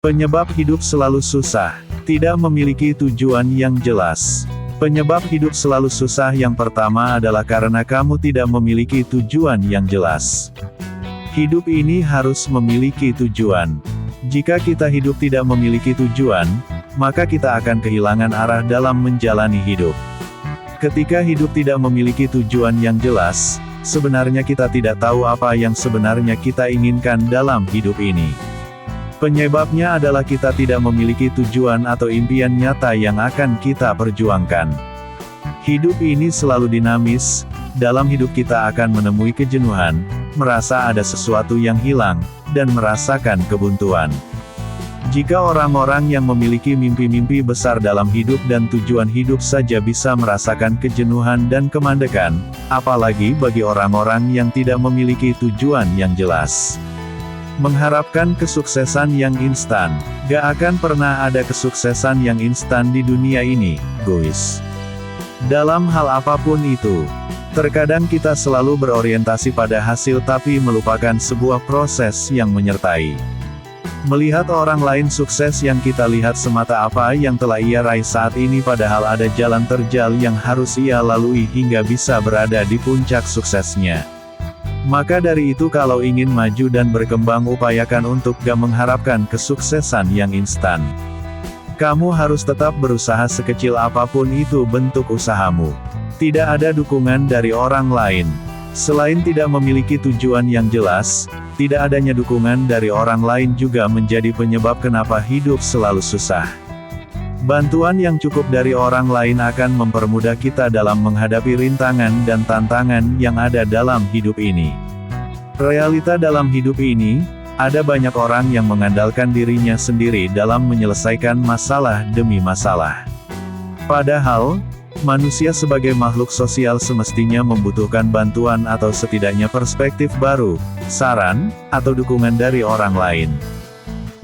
Penyebab hidup selalu susah, tidak memiliki tujuan yang jelas. Penyebab hidup selalu susah yang pertama adalah karena kamu tidak memiliki tujuan yang jelas. Hidup ini harus memiliki tujuan. Jika kita hidup tidak memiliki tujuan, maka kita akan kehilangan arah dalam menjalani hidup. Ketika hidup tidak memiliki tujuan yang jelas, sebenarnya kita tidak tahu apa yang sebenarnya kita inginkan dalam hidup ini. Penyebabnya adalah kita tidak memiliki tujuan atau impian nyata yang akan kita perjuangkan. Hidup ini selalu dinamis, dalam hidup kita akan menemui kejenuhan, merasa ada sesuatu yang hilang, dan merasakan kebuntuan. Jika orang-orang yang memiliki mimpi-mimpi besar dalam hidup dan tujuan hidup saja bisa merasakan kejenuhan dan kemandekan, apalagi bagi orang-orang yang tidak memiliki tujuan yang jelas. Mengharapkan kesuksesan yang instan, gak akan pernah ada kesuksesan yang instan di dunia ini, guys. Dalam hal apapun itu, terkadang kita selalu berorientasi pada hasil tapi melupakan sebuah proses yang menyertai. Melihat orang lain sukses yang kita lihat semata apa yang telah ia raih saat ini padahal ada jalan terjal yang harus ia lalui hingga bisa berada di puncak suksesnya. Maka dari itu kalau ingin maju dan berkembang upayakan untuk gak mengharapkan kesuksesan yang instan. Kamu harus tetap berusaha sekecil apapun itu bentuk usahamu. Tidak ada dukungan dari orang lain. Selain tidak memiliki tujuan yang jelas, tidak adanya dukungan dari orang lain juga menjadi penyebab kenapa hidup selalu susah. Bantuan yang cukup dari orang lain akan mempermudah kita dalam menghadapi rintangan dan tantangan yang ada dalam hidup ini. Realita dalam hidup ini, ada banyak orang yang mengandalkan dirinya sendiri dalam menyelesaikan masalah demi masalah. Padahal, manusia sebagai makhluk sosial semestinya membutuhkan bantuan atau setidaknya perspektif baru, saran, atau dukungan dari orang lain.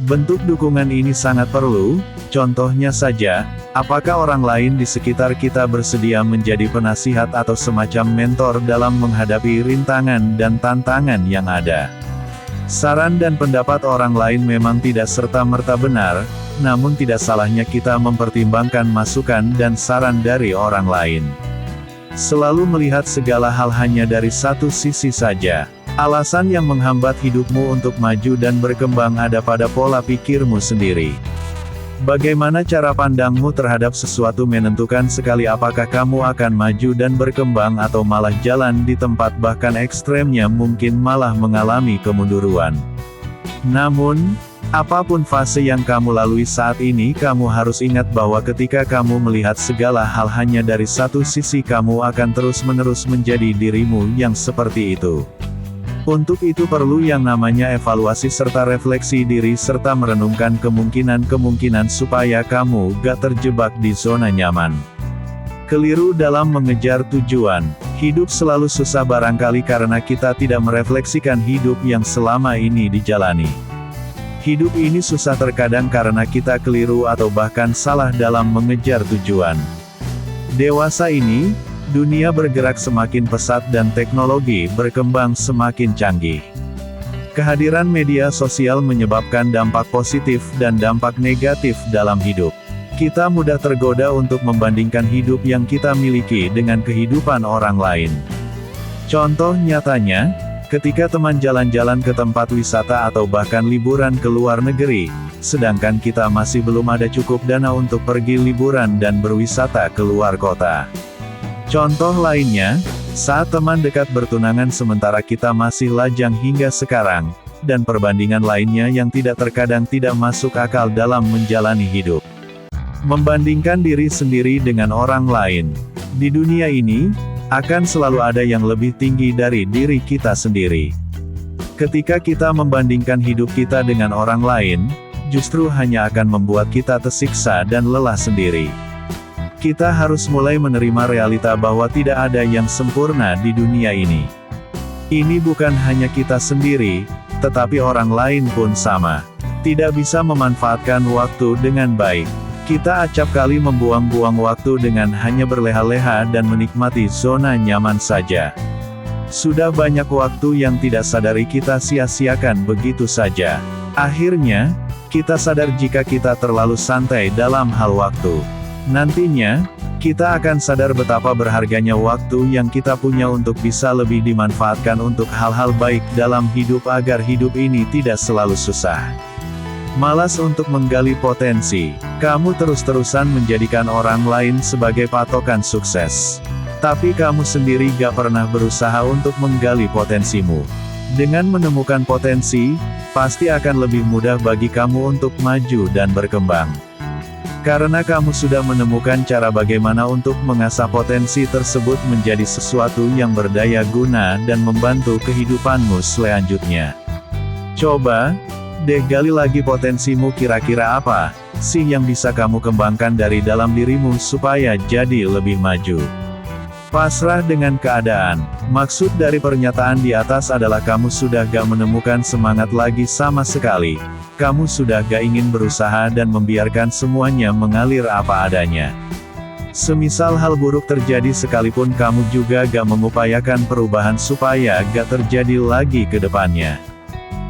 Bentuk dukungan ini sangat perlu, contohnya saja, apakah orang lain di sekitar kita bersedia menjadi penasihat atau semacam mentor dalam menghadapi rintangan dan tantangan yang ada. Saran dan pendapat orang lain memang tidak serta-merta benar, namun tidak salahnya kita mempertimbangkan masukan dan saran dari orang lain. Selalu melihat segala hal hanya dari satu sisi saja. Alasan yang menghambat hidupmu untuk maju dan berkembang ada pada pola pikirmu sendiri. Bagaimana cara pandangmu terhadap sesuatu menentukan sekali apakah kamu akan maju dan berkembang atau malah jalan di tempat bahkan ekstremnya mungkin malah mengalami kemunduran. Namun, apapun fase yang kamu lalui saat ini kamu harus ingat bahwa ketika kamu melihat segala hal hanya dari satu sisi kamu akan terus-menerus menjadi dirimu yang seperti itu. Untuk itu perlu yang namanya evaluasi serta refleksi diri serta merenungkan kemungkinan-kemungkinan supaya kamu gak terjebak di zona nyaman. Keliru dalam mengejar tujuan. Hidup selalu susah barangkali karena kita tidak merefleksikan hidup yang selama ini dijalani. Hidup ini susah terkadang karena kita keliru atau bahkan salah dalam mengejar tujuan. Dewasa ini, dunia bergerak semakin pesat dan teknologi berkembang semakin canggih. Kehadiran media sosial menyebabkan dampak positif dan dampak negatif dalam hidup. Kita mudah tergoda untuk membandingkan hidup yang kita miliki dengan kehidupan orang lain. Contoh nyatanya, ketika teman jalan-jalan ke tempat wisata atau bahkan liburan ke luar negeri, sedangkan kita masih belum ada cukup dana untuk pergi liburan dan berwisata ke luar kota. Contoh lainnya, saat teman dekat bertunangan sementara kita masih lajang hingga sekarang, dan perbandingan lainnya yang terkadang tidak masuk akal dalam menjalani hidup. Membandingkan diri sendiri dengan orang lain. Di dunia ini, akan selalu ada yang lebih tinggi dari diri kita sendiri. Ketika kita membandingkan hidup kita dengan orang lain, justru hanya akan membuat kita tersiksa dan lelah sendiri. Kita harus mulai menerima realita bahwa tidak ada yang sempurna di dunia ini. Ini bukan hanya kita sendiri, tetapi orang lain pun sama. Tidak bisa memanfaatkan waktu dengan baik. Kita acap kali membuang-buang waktu dengan hanya berleha-leha dan menikmati zona nyaman saja. Sudah banyak waktu yang tidak sadari kita sia-siakan begitu saja. Akhirnya, Kita sadar jika kita terlalu santai dalam hal waktu. Nantinya, kita akan sadar betapa berharganya waktu yang kita punya untuk bisa lebih dimanfaatkan untuk hal-hal baik dalam hidup agar hidup ini tidak selalu susah. Malas untuk menggali potensi. Kamu terus-terusan menjadikan orang lain sebagai patokan sukses. Tapi kamu sendiri gak pernah berusaha untuk menggali potensimu. Dengan menemukan potensi, pasti akan lebih mudah bagi kamu untuk maju dan berkembang. Karena kamu sudah menemukan cara bagaimana untuk mengasah potensi tersebut menjadi sesuatu yang berdaya guna dan membantu kehidupanmu selanjutnya. Coba deh gali lagi potensimu, kira-kira apa sih yang bisa kamu kembangkan dari dalam dirimu supaya jadi lebih maju. Pasrah dengan keadaan. Maksud dari pernyataan di atas adalah kamu sudah gak menemukan semangat lagi sama sekali. Kamu sudah gak ingin berusaha dan membiarkan semuanya mengalir apa adanya. Semisal hal buruk terjadi sekalipun kamu juga gak mengupayakan perubahan supaya gak terjadi lagi ke depannya.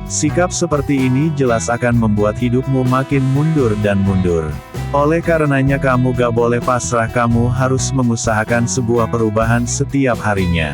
Sikap seperti ini jelas akan membuat hidupmu makin mundur dan mundur. Oleh karenanya kamu gak boleh pasrah, kamu harus mengusahakan sebuah perubahan setiap harinya.